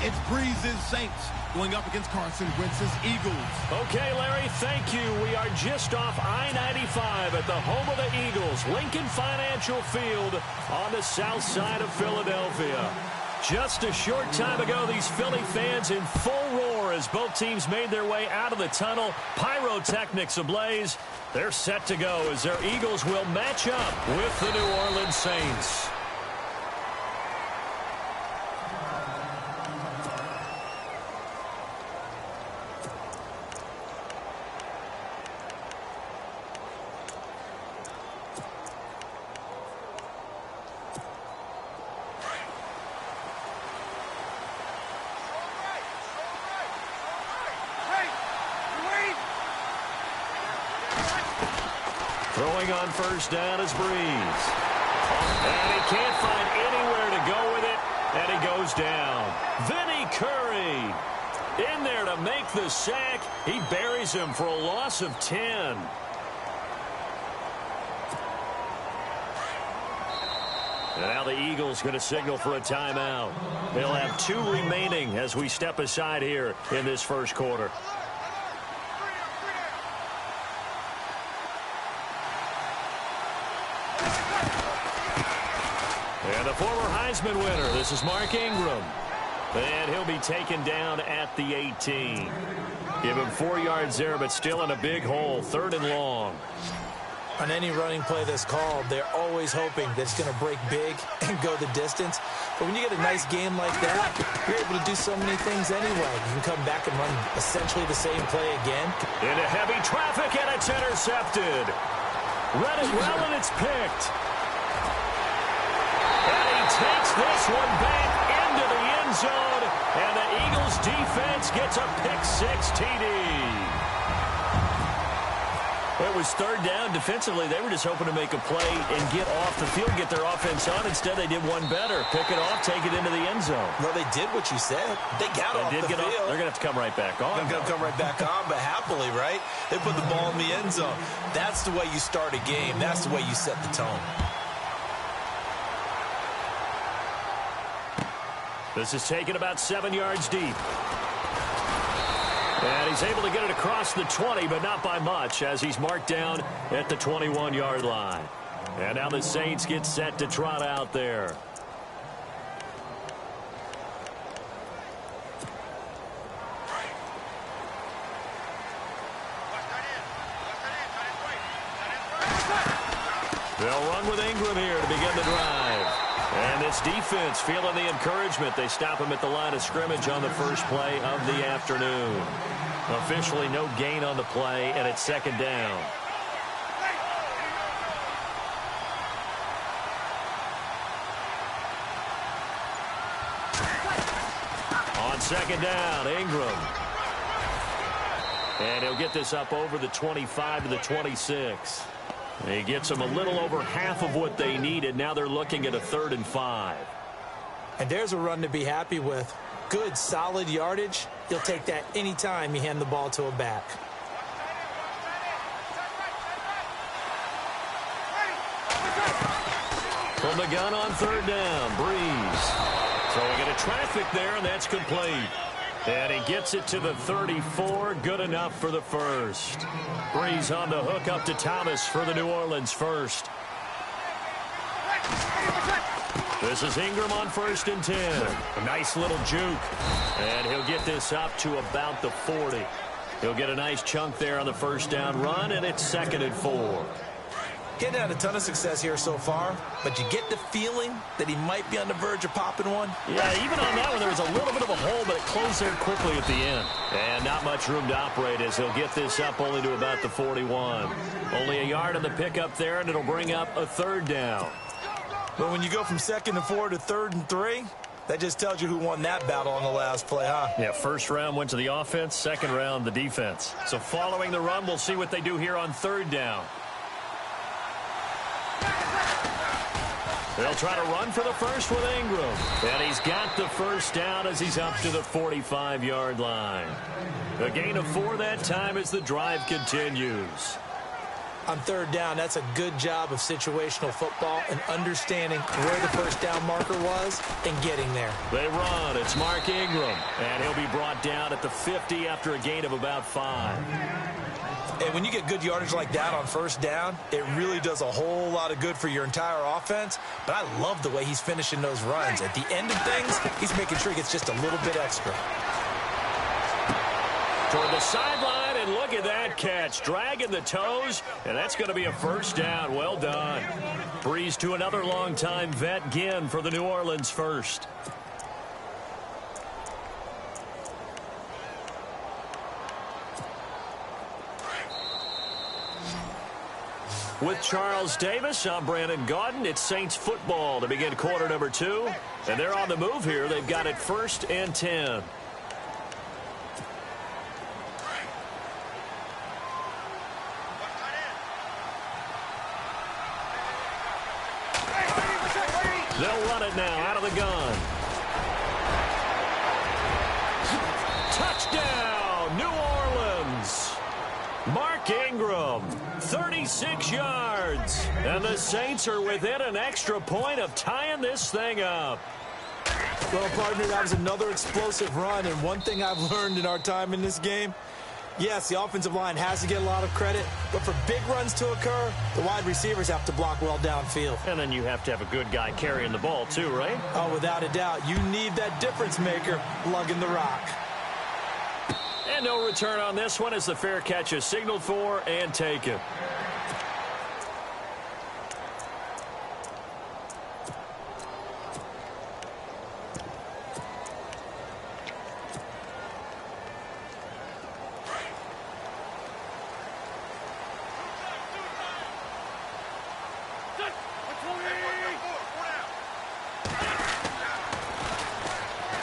It's Breeze's Saints going up against Carson Wentz's Eagles. Okay, Larry, thank you. We are just off I-95 at the home of the Eagles, Lincoln Financial Field on the south side of Philadelphia. Just a short time ago, these Philly fans in full roar as both teams made their way out of the tunnel. Pyrotechnics ablaze. They're set to go as their Eagles will match up with the New Orleans Saints. Throwing on first down is Breeze. And he can't find anywhere to go with it, and he goes down. Vinny Curry in there to make the sack. He buries him for a loss of 10. And now the Eagles going to signal for a timeout. They'll have 2 remaining as we step aside here in this first quarter. And the former Heisman winner, this is Mark Ingram. And he'll be taken down at the 18. Give him 4 yards there, but still in a big hole, 3rd and long. On any running play that's called, they're always hoping that it's going to break big and go the distance. But when you get a nice game like that, you're able to do so many things anyway. You can come back and run essentially the same play again. Into heavy traffic, and it's intercepted. Read it well, and it's picked. And he takes this one back into the end zone, and the Eagles defense gets a pick-6 TD. It was 3rd down. Defensively, they were just hoping to make a play and get off the field, get their offense on. Instead, they did one better. Pick it off, take it into the end zone. Well, they did what you said. They got off the field. They're going to have to come right back on. They're going to come right back on, but happily, right? They put the ball in the end zone. That's the way you start a game. That's the way you set the tone. This is taken about 7 yards deep. And he's able to get it across the 20, but not by much, as he's marked down at the 21-yard line. And now the Saints get set to trot out there. They'll run with Ingram here to begin the drive. And this defense feeling the encouragement. They stop him at the line of scrimmage on the first play of the afternoon. Officially no gain on the play, and it's 2nd down. On 2nd down, Ingram. And he'll get this up over the 25 to the 26. He gets them a little over half of what they needed. Now they're looking at a 3rd and 5. And there's a run to be happy with. Good, solid yardage. You'll take that anytime you hand the ball to a back. From the gun on 3rd down, Breeze. Throwing into traffic there, and that's complete. And he gets it to the 34. Good enough for the first. Breeze on the hook up to Thomas for the New Orleans first. This is Ingram on 1st and 10. A nice little juke. And he'll get this up to about the 40. He'll get a nice chunk there on the 1st down run, and it's 2nd and 4. Getting had a ton of success here so far, but you get the feeling that he might be on the verge of popping one. Yeah, even on that one, there was a little bit of a hole, but it closed there quickly at the end. And not much room to operate as he'll get this up only to about the 41. Only a yard on the pickup there, and it'll bring up a 3rd down. But when you go from 2nd and 4 to 3rd and 3, that just tells you who won that battle on the last play, huh? Yeah, 1st round went to the offense, 2nd round the defense. So following the run, we'll see what they do here on 3rd down. They'll try to run for the first with Ingram. And he's got the 1st down as he's up to the 45-yard line. A gain of 4 that time as the drive continues. On third down, that's a good job of situational football and understanding where the first down marker was and getting there. They run. It's Mark Ingram, and he'll be brought down at the 50 after a gain of about 5. And when you get good yardage like that on first down, it really does a whole lot of good for your entire offense. But I love the way he's finishing those runs. At the end of things, he's making sure he gets just a little bit extra. Toward the sideline, and look at that catch. Dragging the toes, and that's going to be a first down. Well done. Breeze to another longtime vet, Ginn, for the New Orleans first. With Charles Davis, I'm Brandon Gaudin. It's Saints football to begin quarter number 2. And they're on the move here. They've got it 1st and 10. They'll run it now out of the gun. Touchdown, New Orleans. Mark Ingram, 36 yards. And the Saints are within an extra point of tying this thing up. Well, partner, that was another explosive run. And one thing I've learned in our time in this game, yes, the offensive line has to get a lot of credit, but for big runs to occur, the wide receivers have to block well downfield. And then you have to have a good guy carrying the ball too, right? Oh, without a doubt. You need that difference maker lugging the rock. And no return on this one as the fair catch is signaled for and taken.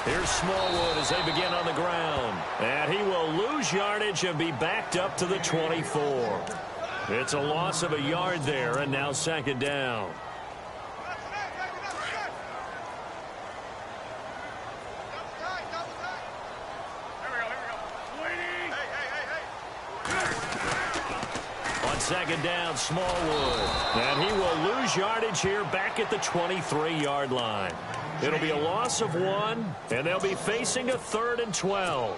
Here's Smallwood as they begin on the ground. And he will lose yardage and be backed up to the 24. It's a loss of a yard there, and now 2nd down. On 2nd down, Smallwood. And he will lose yardage here back at the 23-yard line. It'll be a loss of 1, and they'll be facing a 3rd and 12.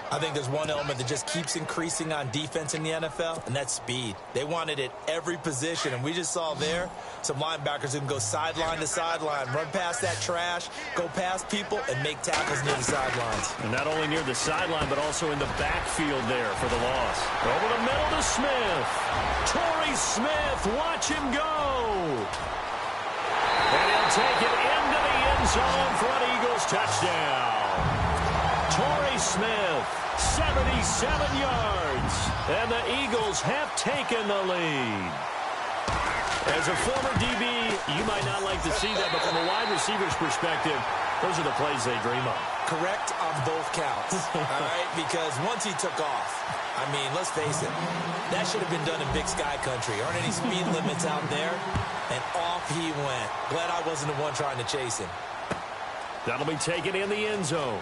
I think there's one element that just keeps increasing on defense in the NFL, and that's speed. They want it at every position, and we just saw there some linebackers who can go sideline to sideline, run past that trash, go past people, and make tackles near the sidelines. And not only near the sideline, but also in the backfield there for the loss. Over the middle to Smith. Torrey Smith, watch him go. And he'll take it into the end zone for an Eagles touchdown. Torrey Smith, 77 yards. And the Eagles have taken the lead. As a former DB, you might not like to see that, but from a wide receiver's perspective, those are the plays they dream of. Correct on both counts, all right? Because once he took off, I mean, let's face it, that should have been done in Big Sky Country. Aren't any speed limits out there? And off he went. Glad I wasn't the one trying to chase him. That'll be taken in the end zone.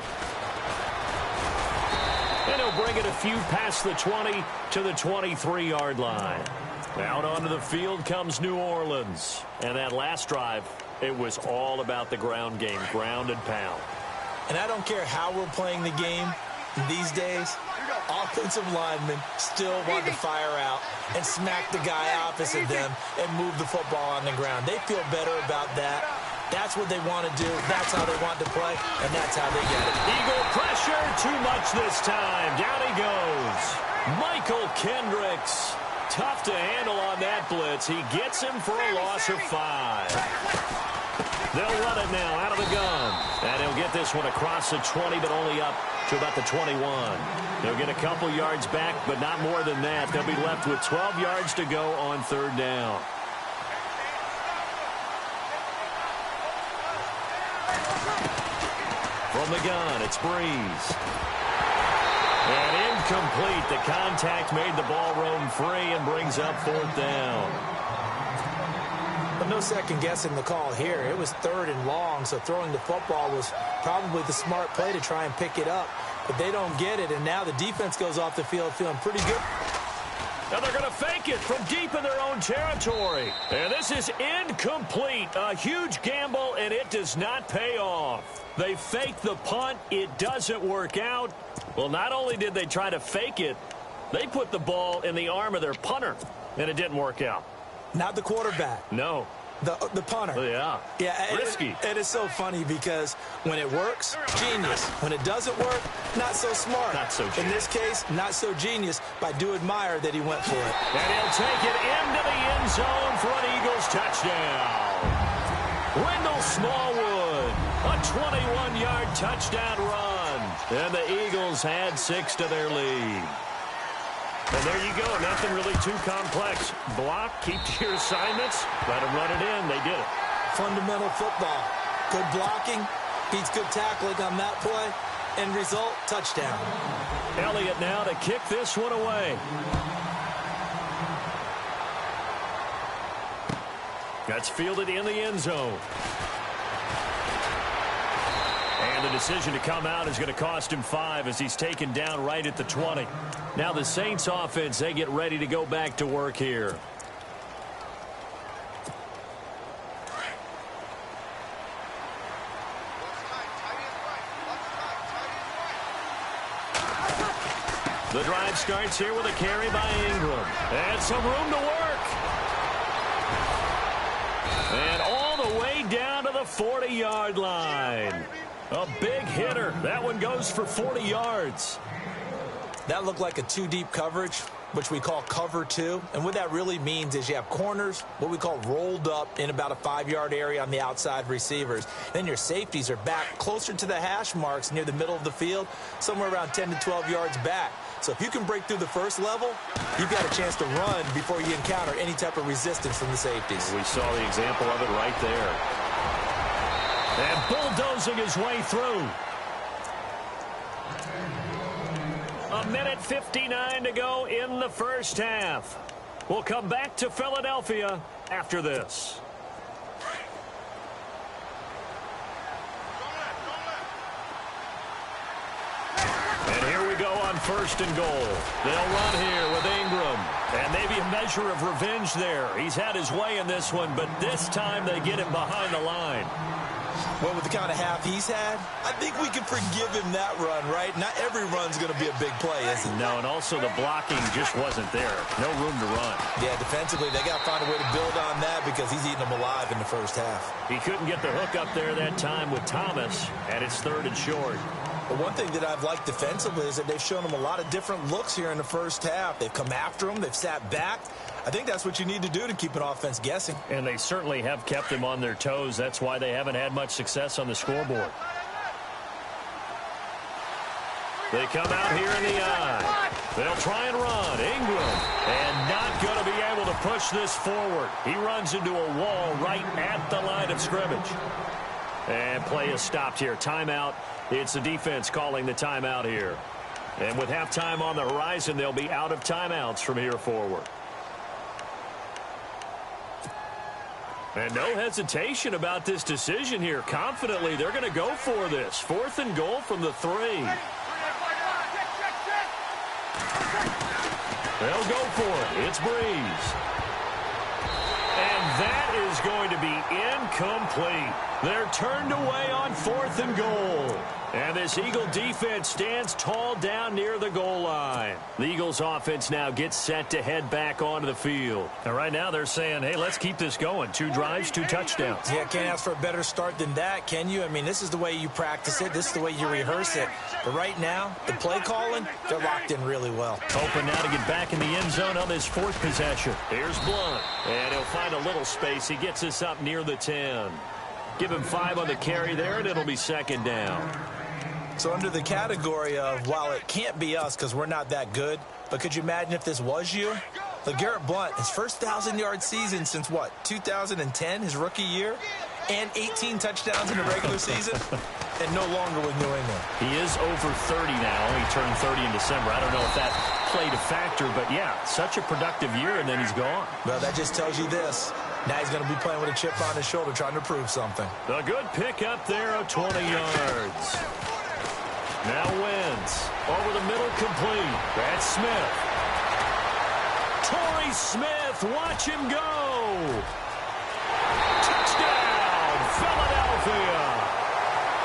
And he'll bring it a few past the 20 to the 23-yard line. Out onto the field comes New Orleans. And that last drive, it was all about the ground game, ground and pound. And I don't care how we're playing the game these days, offensive linemen still want to fire out and smack the guy opposite them and move the football on the ground. They feel better about that. That's what they want to do. That's how they want to play, and that's how they get it. Eagle pressure, too much this time. Down he goes. Michael Kendricks. Tough to handle on that blitz. He gets him for a loss of 5. They'll run it now out of the gun. And he'll get this one across the 20, but only up to about the 21. They'll get a couple yards back, but not more than that. They'll be left with 12 yards to go on 3rd down. From the gun, it's Breeze. And incomplete. The contact made the ball roam free and brings up 4th down. But no second guessing the call here. It was 3rd and long, so throwing the football was probably the smart play to try and pick it up. But they don't get it, and now the defense goes off the field feeling pretty good. And they're going to fake it from deep in their own territory. And this is incomplete. A huge gamble, and it does not pay off. They fake the punt. It doesn't work out. Well, not only did they try to fake it, they put the ball in the arm of their punter, and it didn't work out. Not the quarterback. No. The punter. Yeah. Risky. It is so funny because when it works, genius. When it doesn't work, not so smart. Not so genius. In this case, not so genius, but I do admire that he went for it. And he'll take it into the end zone for an Eagles touchdown. Wendell Smallwood, a 21-yard touchdown run. And the Eagles add 6 to their lead. And there you go. Nothing really too complex. Block, keep to your assignments, let them run it in. They did it. Fundamental football. Good blocking, beats good tackling on that play. End result, touchdown. Elliott now to kick this one away. That's fielded in the end zone. And the decision to come out is going to cost him 5 as he's taken down right at the 20. Now the Saints offense, they get ready to go back to work here. The drive starts here with a carry by Ingram. And some room to work. And all the way down to the 40-yard line. A big hitter. That one goes for 40 yards. That looked like a 2-deep coverage, which we call cover 2. And what that really means is you have corners, what we call rolled up in about a 5-yard area on the outside receivers. Then your safeties are back closer to the hash marks near the middle of the field, somewhere around 10 to 12 yards back. So if you can break through the first level, you've got a chance to run before you encounter any type of resistance from the safeties. We saw the example of it right there. And bulldozing his way through. A minute 59 to go in the first half. We'll come back to Philadelphia after this. And here we go on 1st and goal. They'll run here with Ingram. And maybe a measure of revenge there. He's had his way in this one, but this time they get him behind the line. Well, with the kind of half he's had, I think we can forgive him that run, right? Not every run's going to be a big play, is it? No, and also the blocking just wasn't there. No room to run. Yeah, defensively, they got to find a way to build on that because he's eating them alive in the first half. He couldn't get the hook up there that time with Thomas, and it's 3rd and short. But one thing that I've liked defensively is that they've shown him a lot of different looks here in the first half. They've come after him. They've sat back. I think that's what you need to do to keep an offense guessing. And they certainly have kept them on their toes. That's why they haven't had much success on the scoreboard. They come out here in the eye. They'll try and run. Ingram. And not going to be able to push this forward. He runs into a wall right at the line of scrimmage. And play is stopped here. Timeout. It's the defense calling the timeout here. And with halftime on the horizon, they'll be out of timeouts from here forward. And no hesitation about this decision here. Confidently, they're going to go for this. 4th and goal from the 3. They'll go for it. It's Breeze. And that is going to be incomplete. They're turned away on 4th and goal. And this Eagle defense stands tall down near the goal line. The Eagles offense now gets set to head back onto the field. And right now they're saying, hey, let's keep this going. 2 drives, 2 touchdowns. Yeah, can't ask for a better start than that, can you? I mean, this is the way you practice it. This is the way you rehearse it. But right now, the play calling, they're locked in really well. Open now to get back in the end zone on this 4th possession. Here's Blunt. And he'll find a little space. He gets us up near the 10. Give him 5 on the carry there, and it'll be 2nd down. So under the category of, while it can't be us because we're not that good, but could you imagine if this was you? LeGarrette Blount, his first 1,000-yard season since, what, 2010, his rookie year? And 18 touchdowns in the regular season? And no longer with New England. He is over 30 now. He turned 30 in December. I don't know if that played a factor, but, yeah, such a productive year, and then he's gone. Well, that just tells you this. Now he's going to be playing with a chip on his shoulder trying to prove something. A good pick up there of 20 yards. Now Wentz over the middle, complete. That's Smith. Torrey Smith, watch him go. Touchdown, Philadelphia.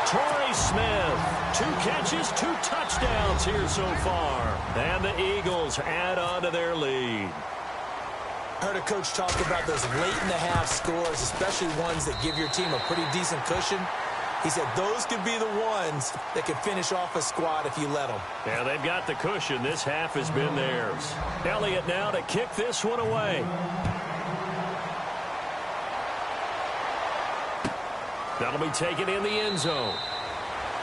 Torrey Smith, 2 catches, 2 touchdowns here so far. And the Eagles add on to their lead. I heard a coach talk about those late-in-the-half scores, especially ones that give your team a pretty decent cushion. He said those could be the ones that could finish off a squad if you let them. Yeah, they've got the cushion. This half has been theirs. Elliott now to kick this one away. That'll be taken in the end zone.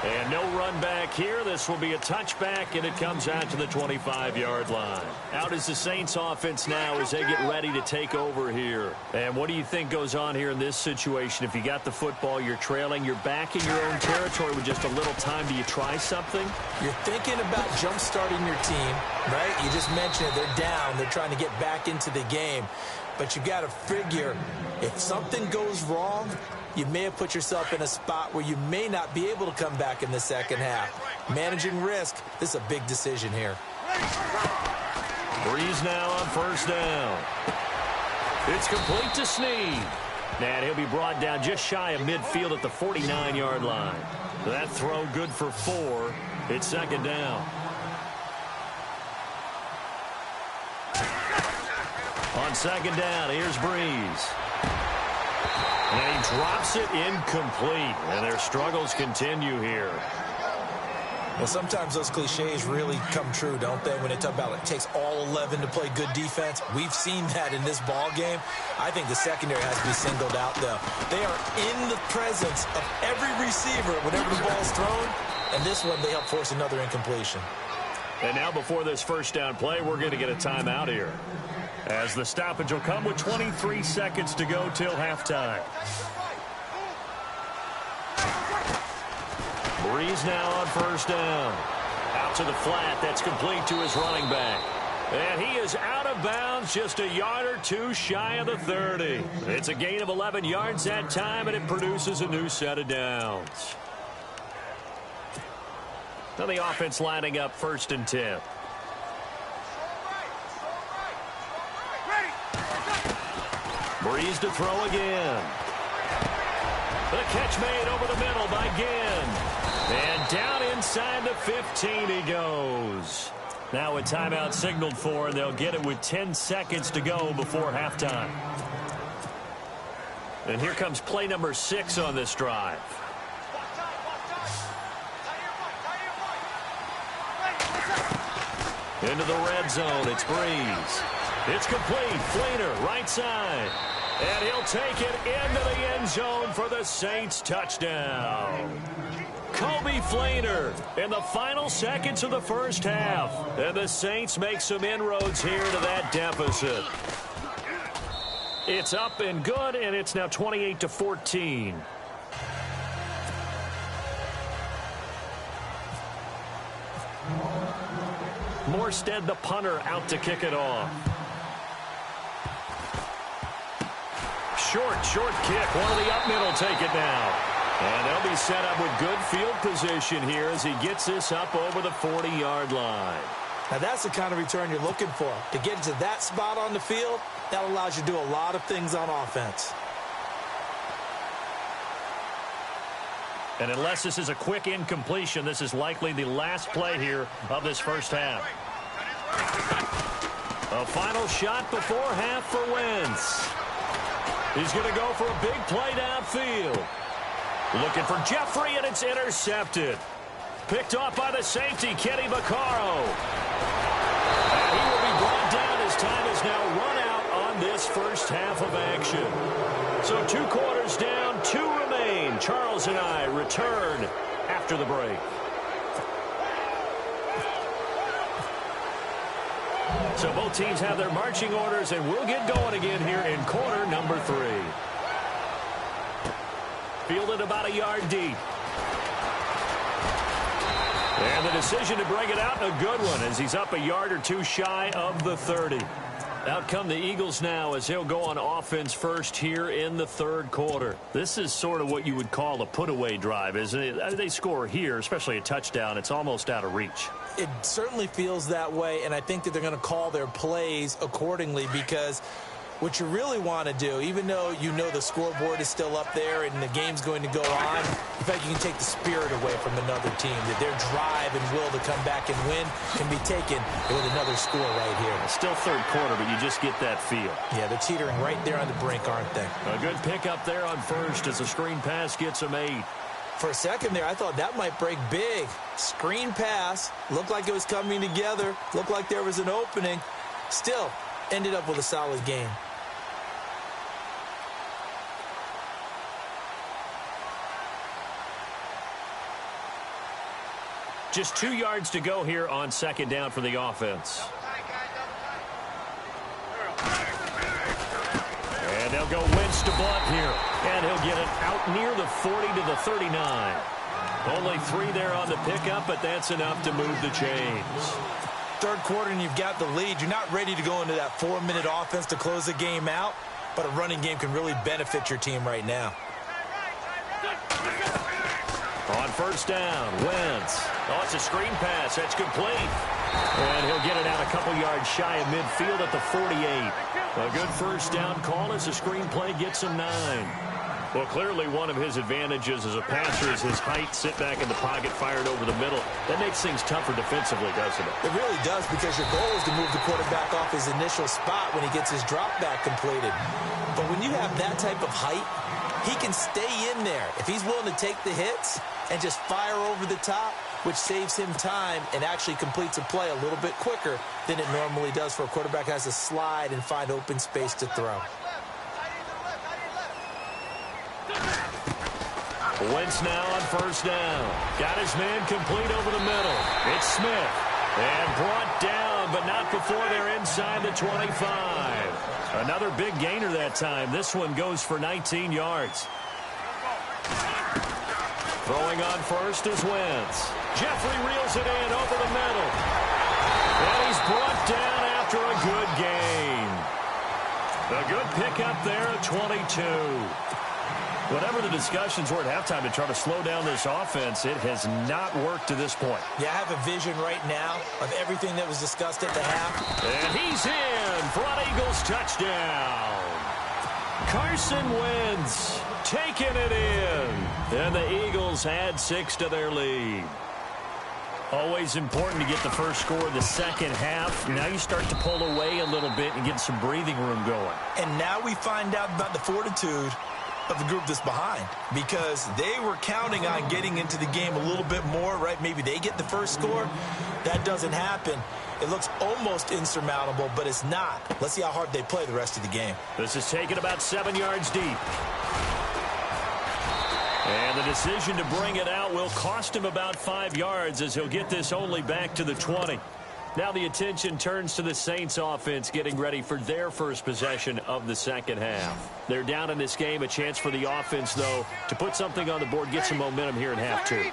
And no run back here. This will be a touchback, and it comes out to the 25-yard line. Out is the Saints offense now as they get ready to take over here. And what do you think goes on here in this situation? If you got the football, you're trailing, you're back in your own territory with just a little time. Do you try something? You're thinking about jump-starting your team, right? You just mentioned it. They're down. They're trying to get back into the game. But you got to figure if something goes wrong, you may have put yourself in a spot where you may not be able to come back in the second half. Managing risk, this is a big decision here. Breeze now on first down. It's complete to Snead. And he'll be brought down just shy of midfield at the 49-yard line. That throw good for 4. It's second down. On second down, here's Breeze. And he drops it incomplete. And their struggles continue here. Well, sometimes those cliches really come true, don't they? When they talk about it takes all 11 to play good defense. We've seen that in this ball game. I think the secondary has to be singled out, though. They are in the presence of every receiver whenever the ball's thrown. And this one, they help force another incompletion. And now before this first down play, we're going to get a timeout here, as the stoppage will come with 23 seconds to go till halftime. Breeze now on first down. Out to the flat. That's complete to his running back. And he is out of bounds, just a yard or 2 shy of the 30. It's a gain of 11 yards that time, and it produces a new set of downs. Now the offense lining up 1st and 10. Breeze to throw again. The catch made over the middle by Ginn. And down inside the 15 he goes. Now a timeout signaled for, and they'll get it with 10 seconds to go before halftime. And here comes play number 6 on this drive. Into the red zone, it's Breeze. It's complete, Fleener, right side. And he'll take it into the end zone for the Saints touchdown. Kobe Fleener in the final seconds of the first half. And the Saints make some inroads here to that deficit. It's up and good, and it's now 28-14. Morstead, the punter, out to kick it off. Short kick. One of the up middle take it now. And they'll be set up with good field position here as he gets this up over the 40-yard line. Now that's the kind of return you're looking for. To get to that spot on the field, that allows you to do a lot of things on offense. And unless this is a quick incompletion, this is likely the last play here of this first half. A final shot before half for Wentz. He's going to go for a big play downfield. Looking for Jeffrey, and it's intercepted. Picked off by the safety, Kenny Vaccaro. And he will be brought down as time is now run out on this first half of action. So 2 quarters down, 2 remain. Charles and I return after the break. So both teams have their marching orders, and we'll get going again here in quarter number 3. Fielded about a yard deep. And the decision to bring it out, a good one, as he's up a yard or 2 shy of the 30. Out come the Eagles now as they'll go on offense first here in the third quarter. This is sort of what you would call a put-away drive, isn't it? They score here, especially a touchdown. It's almost out of reach. It certainly feels that way, and I think that they're going to call their plays accordingly because what you really want to do, even though you know the scoreboard is still up there and the game's going to go on, in fact, you can take the spirit away from another team, that their drive and will to come back and win can be taken with another score right here. It's still third quarter, but you just get that feel. Yeah, they're teetering right there on the brink, aren't they? A good pickup there on first as the screen pass gets them 8. For a second there, I thought that might break big. Screen pass, looked like it was coming together, looked like there was an opening. Still, ended up with a solid game. Just 2 yards to go here on second down for the offense. And they'll go Wentz to Blunt here. And he'll get it out near the 40 to the 39. Only 3 there on the pickup, but that's enough to move the chains. Third quarter and you've got the lead. You're not ready to go into that 4-minute offense to close the game out, but a running game can really benefit your team right now. On first down, Wentz. Oh, it's a screen pass. That's complete. And he'll get it out a couple yards shy of midfield at the 48. A good first down call as the screen play gets him 9. Well, clearly one of his advantages as a passer is his height, sit back in the pocket, fired over the middle. That makes things tougher defensively, doesn't it? It really does, because your goal is to move the quarterback off his initial spot when he gets his drop back completed. But when you have that type of height, he can stay in there. If he's willing to take the hits and just fire over the top, which saves him time and actually completes a play a little bit quicker than it normally does for a quarterback who has to slide and find open space to throw. Wentz now on first down. Got his man complete over the middle. It's Smith. And brought down, but not before they're inside the 25. Another big gainer that time. This one goes for 19 yards. Throwing on first is Wentz. Jeffrey reels it in over the middle. And he's brought down after a good gain. A good pickup there at 22. Whatever the discussions were at halftime to try to slow down this offense, it has not worked to this point. Yeah, I have a vision right now of everything that was discussed at the half. And he's in for an Eagles touchdown. Carson Wentz taking it in. And the Eagles add 6 to their lead. Always important to get the first score of the second half. Now you start to pull away a little bit and get some breathing room going. And now we find out about the fortitude of the group that's behind, because they were counting on getting into the game a little bit more, right? Maybe they get the first score. That doesn't happen. It looks almost insurmountable, but it's not. Let's see how hard they play the rest of the game. This is taken about 7 yards deep. And the decision to bring it out will cost him about 5 yards as he'll get this only back to the 20. Now the attention turns to the Saints offense getting ready for their first possession of the second half. They're down in this game. A chance for the offense, though, to put something on the board, get some momentum here in half 2.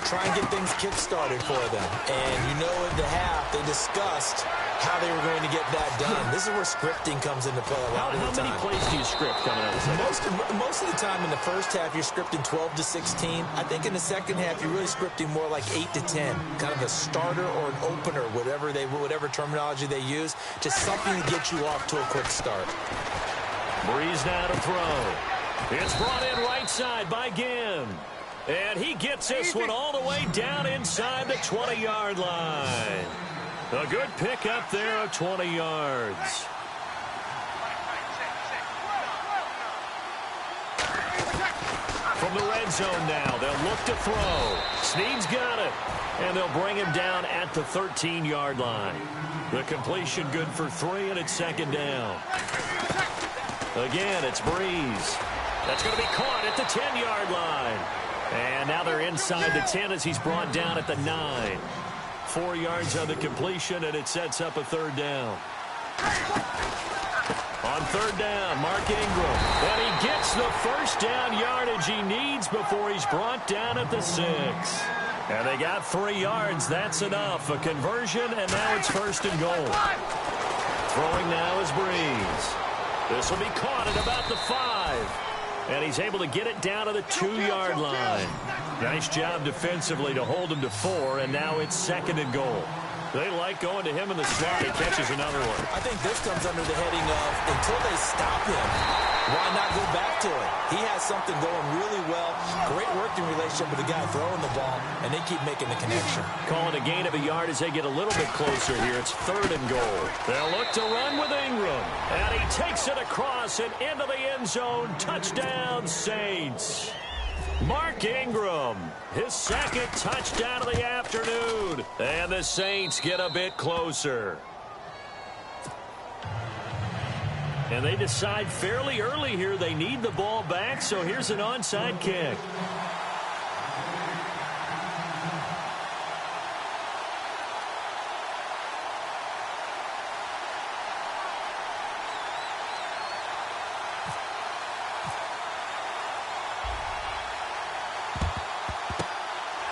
Try and get things kick-started for them. And you know, in the half, they discussed how they were going to get that done. This is where scripting comes into play a lot of the time. How many plays do you script coming out of the second? Most of the time in the first half, you're scripting 12 to 16. I think in the second half, you're really scripting more like 8 to 10. Kind of a starter or an opener, whatever terminology they use. Just something to get you off to a quick start. Breeze now to throw. It's brought in right side by Ginn. And he gets this one all the way down inside the 20-yard line. A good pickup there of 20 yards. From the red zone now, they'll look to throw. Snead's got it. And they'll bring him down at the 13-yard line. The completion good for 3, and it's second down. Again, it's Breeze. That's going to be caught at the 10-yard line. And now they're inside the 10 as he's brought down at the 9. 4 yards on the completion, and it sets up a third down. On third down, Mark Ingram. And he gets the first down yardage he needs before he's brought down at the 6. And they got 3 yards. That's enough. A conversion, and now it's first and goal. Throwing now is Breeze. This will be caught at about the 5. And he's able to get it down to the 2-yard line. Nice job defensively to hold him to 4, and now it's 2nd and goal. They like going to him in the slot. He catches another one. I think this comes under the heading of until they stop him, why not go back to it? He has something going really well. Great working relationship with the guy throwing the ball, and they keep making the connection. Calling a gain of a yard as they get a little bit closer here. It's 3rd and goal. They'll look to run with Ingram. And he takes it across and into the end zone. Touchdown, Saints. Mark Ingram, his 2nd touchdown of the afternoon. And the Saints get a bit closer. And they decide fairly early here they need the ball back, so here's an onside kick.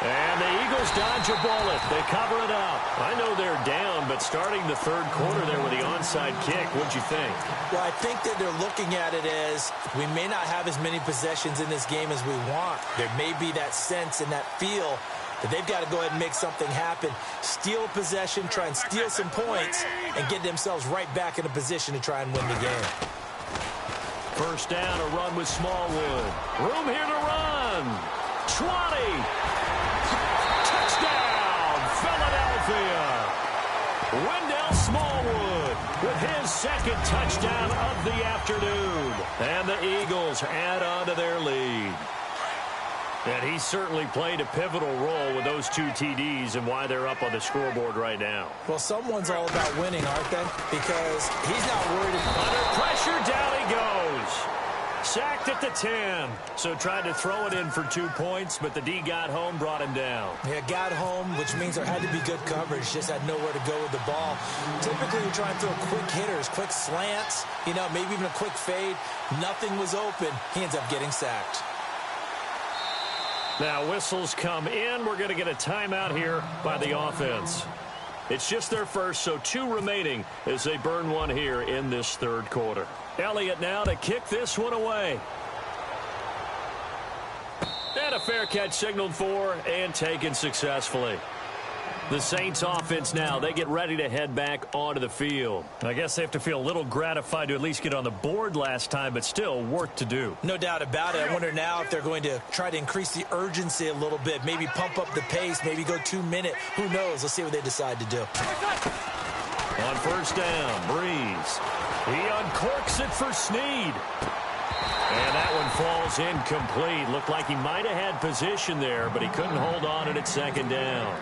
And the Eagles dodge a bullet. They cover it up. I know they're down, but starting the 3rd quarter there with the onside kick, what'd you think? Well, I think that they're looking at it as we may not have as many possessions in this game as we want. There may be that sense and that feel that they've got to go ahead and make something happen. Steal a possession, try and steal some points, and get themselves right back in a position to try and win the game. First down, a run with Smallwood. Room here to run. 20. Touchdown, Philadelphia. Wendell Smallwood with his 2nd touchdown of the afternoon. And the Eagles add on to their lead. And he certainly played a pivotal role with those 2 TDs and why they're up on the scoreboard right now. Well, someone's all about winning, aren't they? Because he's not worried about under pressure, down he goes. Sacked at the 10. So tried to throw it in for 2 points, but the D got home, brought him down. Yeah, got home, which means there had to be good coverage. Just had nowhere to go with the ball. Typically, you're trying to throw quick hitters, quick slants, maybe even a quick fade. Nothing was open. He ends up getting sacked. Now, whistles come in. We're going to get a timeout here by the offense. It's just their first, so 2 remaining as they burn one here in this 3rd quarter. Elliott now to kick this one away. And a fair catch signaled for and taken successfully. The Saints offense now, they get ready to head back onto the field. I guess they have to feel a little gratified to at least get on the board last time, but still work to do. No doubt about it. I wonder now if they're going to try to increase the urgency a little bit, maybe pump up the pace, maybe go 2-minute. Who knows? Let's see what they decide to do. On first down, Breeze. He uncorks it for Snead. And that one falls incomplete. Looked like he might have had position there, but he couldn't hold on it at 2nd down.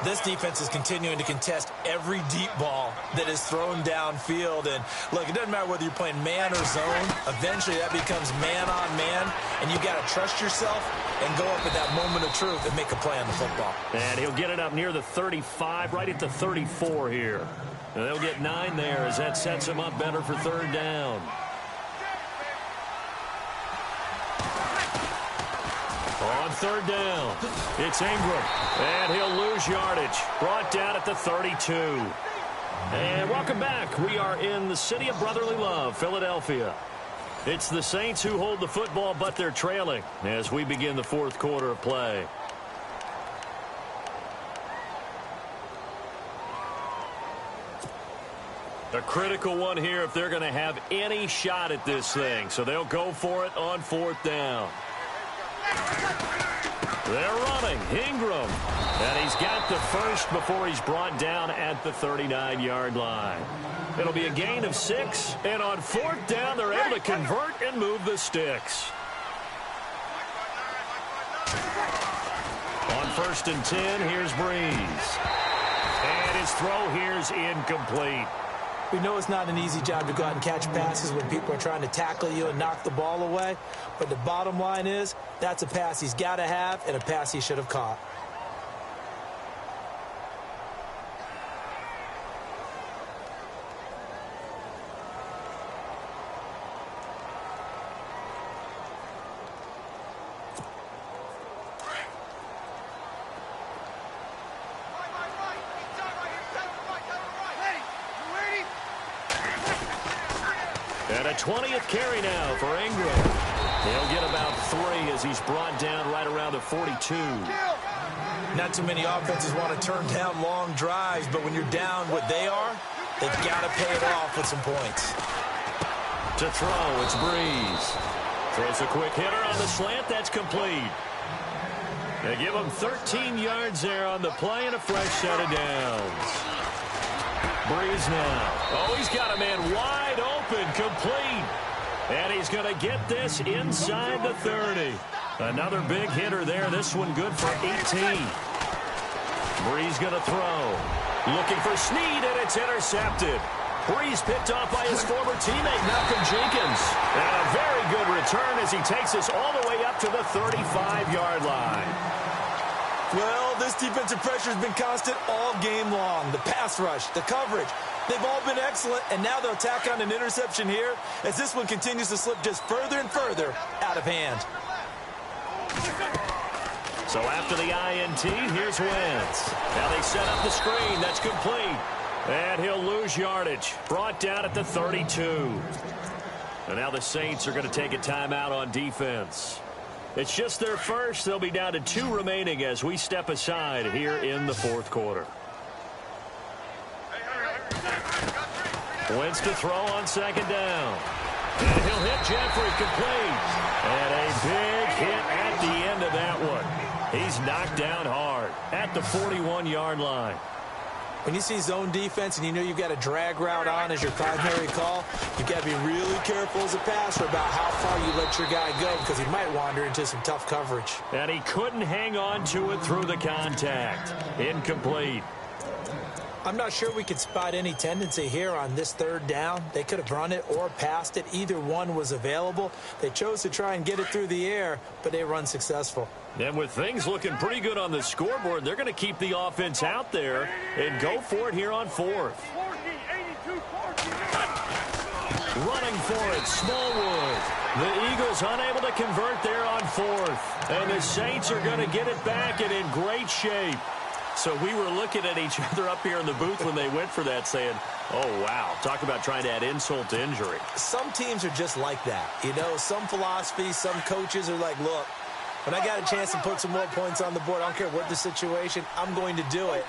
This defense is continuing to contest every deep ball that is thrown downfield. And, look, it doesn't matter whether you're playing man or zone. Eventually, that becomes man-on-man, and you've got to trust yourself and go up at that moment of truth and make a play on the football. And he'll get it up near the 35, right at the 34 here. And they'll get 9 there as that sets him up better for 3rd down. On 3rd down, it's Ingram, and he'll lose yardage. Brought down at the 32. And welcome back. We are in the city of brotherly love, Philadelphia. It's the Saints who hold the football, but they're trailing as we begin the 4th quarter of play. A critical one here if they're going to have any shot at this thing. So they'll go for it on 4th down. They're running. Ingram. And he's got the first before he's brought down at the 39-yard line. It'll be a gain of 6. And on 4th down, they're able to convert and move the sticks. On 1st and 10, here's Breeze. And his throw here's incomplete. We know it's not an easy job to go out and catch passes when people are trying to tackle you and knock the ball away. But the bottom line is, that's a pass he's got to have and a pass he should have caught. And a 20th carry now for Ingram. He'll get about 3 as he's brought down right around the 42. Not too many offenses want to turn down long drives, but when you're down what they are, they've got to pay it off with some points. To throw, it's Breeze. Throws a quick hitter on the slant. That's complete. They give him 13 yards there on the play and a fresh set of downs. Breeze now. Oh, he's got a man wide open, complete. And he's going to get this inside the 30. Another big hitter there. This one good for 18. Breeze going to throw. Looking for Snead, and it's intercepted. Breeze picked off by his former teammate, Malcolm Jenkins. And a very good return as he takes us all the way up to the 35-yard line. Well, this defensive pressure has been constant all game long. The pass rush, the coverage, they've all been excellent, and now they'll tack on an interception here as this one continues to slip just further and further out of hand. So after the INT, here's Wentz. Now they set up the screen. That's complete. And he'll lose yardage. Brought down at the 32. And now the Saints are going to take a timeout on defense. It's just their first. They'll be down to 2 remaining as we step aside here in the fourth quarter. Wentz to throw on second down. And he'll hit Jeffrey complete. And a big hit at the end of that one. He's knocked down hard at the 41-yard line. When you see zone defense and you know you've got a drag route on as your primary call, you've got to be really careful as a passer about how far you let your guy go because he might wander into some tough coverage. And he couldn't hang on to it through the contact. Incomplete. I'm not sure we could spot any tendency here on this third down. They could have run it or passed it. Either one was available. They chose to try and get it through the air, but they were unsuccessful. And with things looking pretty good on the scoreboard, they're going to keep the offense out there and go for it here on fourth. Running for it, Smallwood. The Eagles unable to convert there on fourth. And the Saints are going to get it back and in great shape. So we were looking at each other up here in the booth when they went for that saying, oh, wow, talk about trying to add insult to injury. Some teams are just like that. You know, some philosophies, some coaches are like, look, when I got a chance to put some more points on the board, I don't care what the situation, I'm going to do it.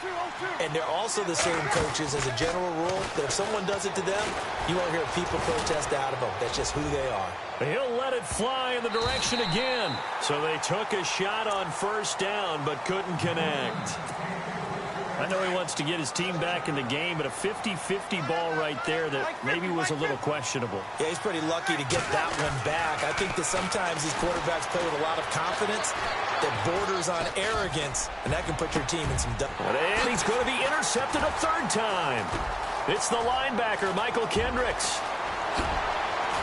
And they're also the same coaches as a general rule that if someone does it to them, you won't hear people protest out of them. That's just who they are. He'll let it fly in the direction again. So they took a shot on first down but couldn't connect. I know he wants to get his team back in the game, but a 50-50 ball right there that maybe was a little questionable. Yeah, he's pretty lucky to get that one back. I think that sometimes these quarterbacks play with a lot of confidence that borders on arrogance, and that can put your team in some doubt. And he's going to be intercepted a third time. It's the linebacker, Michael Kendricks.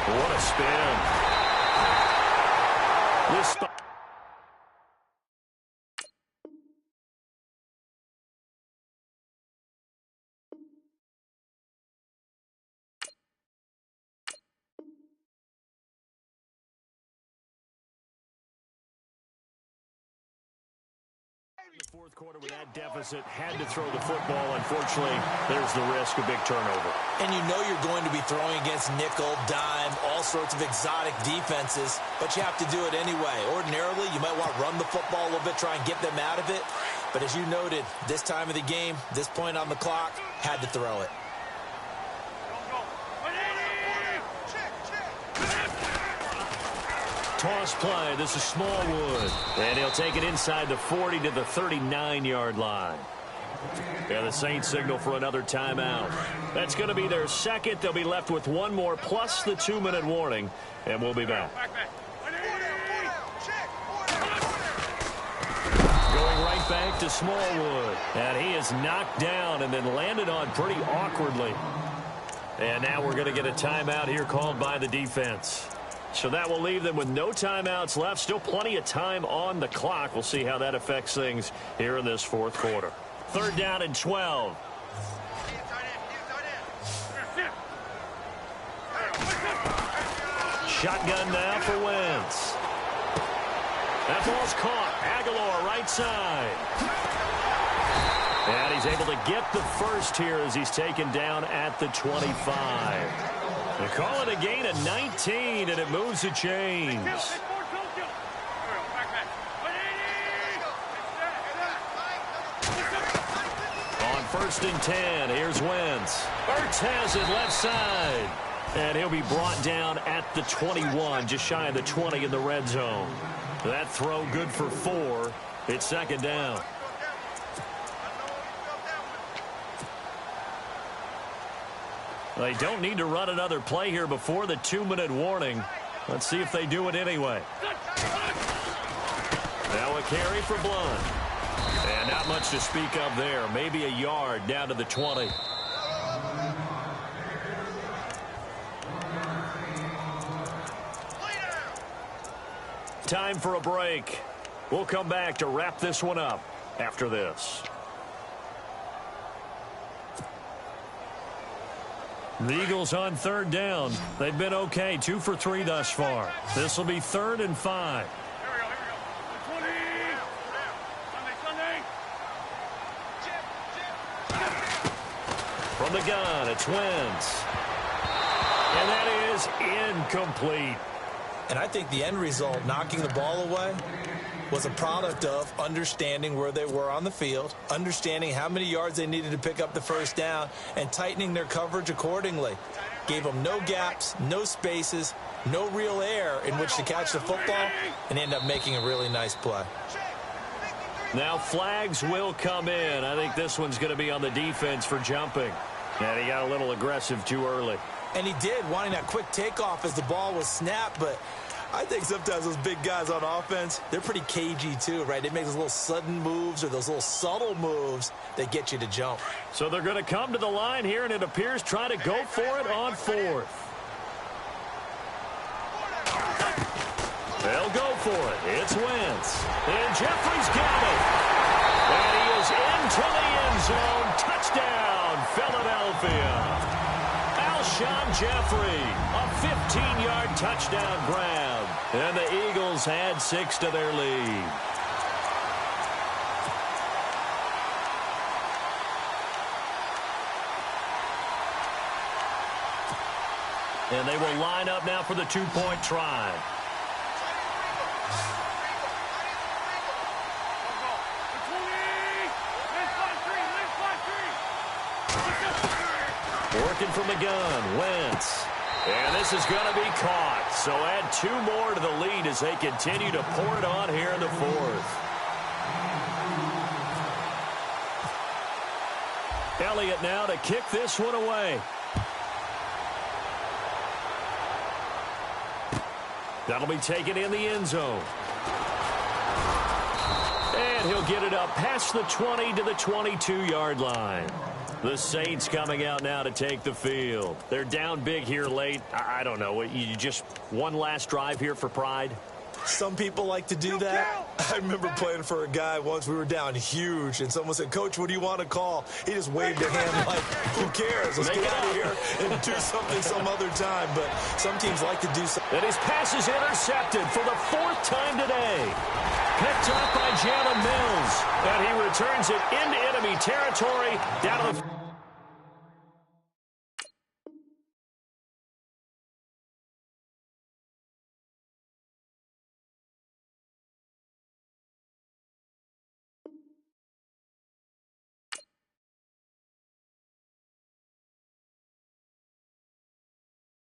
What a spin. This the fourth quarter with that deficit, had to throw the football. Unfortunately, there's the risk of big turnover. And you know you're going to be throwing against nickel, dime, all sorts of exotic defenses, but you have to do it anyway. Ordinarily, you might want to run the football a little bit, try and get them out of it. But as you noted, this time of the game, this point on the clock, had to throw it. Toss play. This is Smallwood. And he'll take it inside the 40 to the 39-yard line. Yeah, the Saints signal for another timeout. That's going to be their second. They'll be left with one more plus the 2-minute warning. And we'll be back. Going right back to Smallwood. And he is knocked down and then landed on pretty awkwardly. And now we're going to get a timeout here called by the defense. So that will leave them with no timeouts left. Still plenty of time on the clock. We'll see how that affects things here in this fourth quarter. Third down and 12. Shotgun now for Wentz. That ball's caught. Aguilar right side. And he's able to get the first here as he's taken down at the 25. They call it a gain of 19, and it moves the chains. On 1st and 10, here's Wentz. Ertz has it left side. And he'll be brought down at the 21, just shy of the 20 in the red zone. That throw good for 4. It's 2nd down. They don't need to run another play here before the 2-minute warning. Let's see if they do it anyway. Now a carry for Blunt. And not much to speak of there. Maybe a yard down to the 20. Time for a break. We'll come back to wrap this one up after this. The Eagles on 3rd down. They've been okay, 2 for 3 thus far. This will be 3rd and 5. From the gun, it's Wentz. And that is incomplete. And I think the end result, knocking the ball away, was a product of understanding where they were on the field, understanding how many yards they needed to pick up the 1st down, and tightening their coverage accordingly. Gave them no gaps, no spaces, no real air in which to catch the football, and end up making a really nice play. Now flags will come in. I think this one's going to be on the defense for jumping. And he got a little aggressive too early. And he did, wanting that quick takeoff as the ball was snapped, but I think sometimes those big guys on offense, they're pretty cagey too, right? They make those little sudden moves or those little subtle moves that get you to jump. So they're going to come to the line here, and it appears trying to go for it on 4th. They'll go for it. It's Wentz. And Jeffrey's got it. And he is into the end zone. Touchdown, Philadelphia. Alshon Jeffrey, a 15-yard touchdown grab. And the Eagles add 6 to their lead. And they will line up now for the 2-point try. Working from the gun, Wentz. And this is going to be caught. So add 2 more to the lead as they continue to pour it on here in the 4th. Elliott now to kick this one away. That'll be taken in the end zone. And he'll get it up past the 20 to the 22-yard line. The Saints coming out now to take the field. They're down big here late. I don't know. You just one last drive here for pride? Some people like to do that. I remember playing for a guy once. We were down huge, and someone said, "Coach, what do you want to call?" He just waved a hand like, "Who cares? Let's get out of here and do something some other time." But some teams like to do something. And his pass is intercepted for the 4th time today. Picked up by Jalen Mills. And he returns it into enemy territory down to the